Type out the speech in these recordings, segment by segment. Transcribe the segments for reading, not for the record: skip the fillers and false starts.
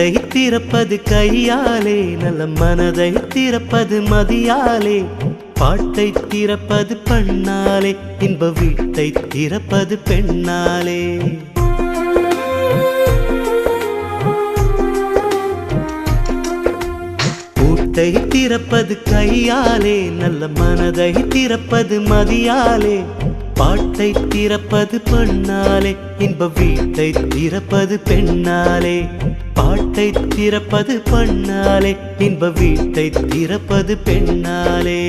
பூட்டை திறப்பது கையாலே, நல்ல மனதை திறப்பது மதியாலே, பாட்டை திறப்பது பண்ணாலே, இன்ப வீட்டை திறப்பது பெண்ணாலே. பூட்டை திறப்பது கையாலே, நல்ல மனதை திறப்பது மதியாலே, பாட்டை திறப்பது பண்ணாலே, இன்ப வீட்டை திறப்பது பெண்ணாலே. பாட்டை திறப்பது பண்ணாலே, இன்ப வீட்டை திறப்பது பெண்ணாலே.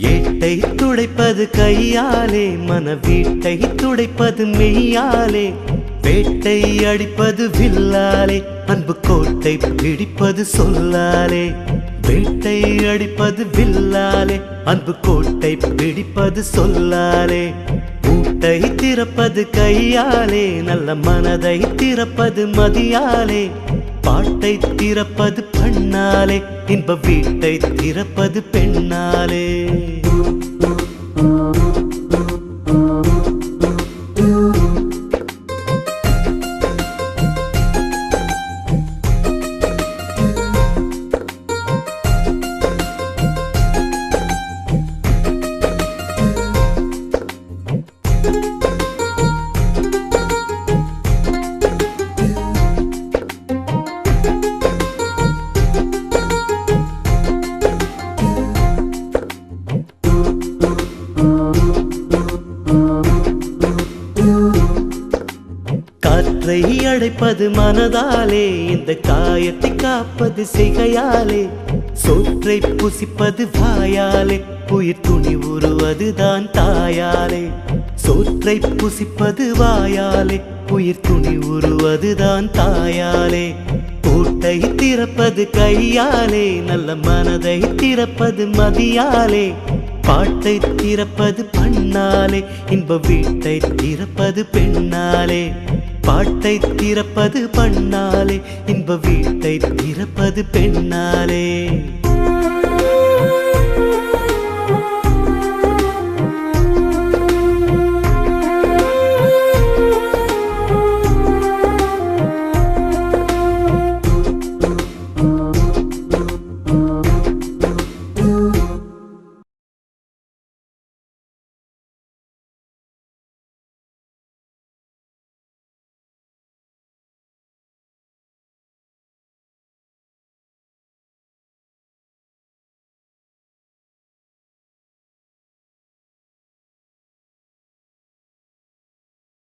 ஏட்டை துடைப்பது கையாலே, மன வீட்டை துடைப்பது மெய்யாலே, வேட்டை அடிப்பது வில்லாலே, அன்பு கோட்டை பிடிப்பது சொல்லாலே. வேட்டை அடிப்பது வில்லாலே, அன்பு கோட்டை பிடிப்பது சொல்லாலே. பூட்டை திறப்பது கையாலே, நல்ல மனதை திறப்பது மதியாலே, பாட்டை திறப்பது பண்ணாலே, இன்ப வீட்டை திறப்பது பெண்ணாலே. காற்றை அடைப்பது மனதாலே, இந்த காயத்தை காப்பது செய்கையாலே, சோற்றை புசிப்பது வாயாலே, உயிர் துணி உருவதுதான் தாயாலே. சோற்றை புசிப்பது வாயாலே, உயிர் துணி உருவதுதான் தாயாலே. பூட்டை திறப்பது கையாலே, நல்ல மனதை திறப்பது மதியாலே, பாட்டை திறப்பது பண்ணாலே, இன்ப வீட்டை திறப்பது பெண்ணாலே. பாட்டை திறப்பது பண்ணாலே, இன்ப வீட்டை திறப்பது பெண்ணாலே.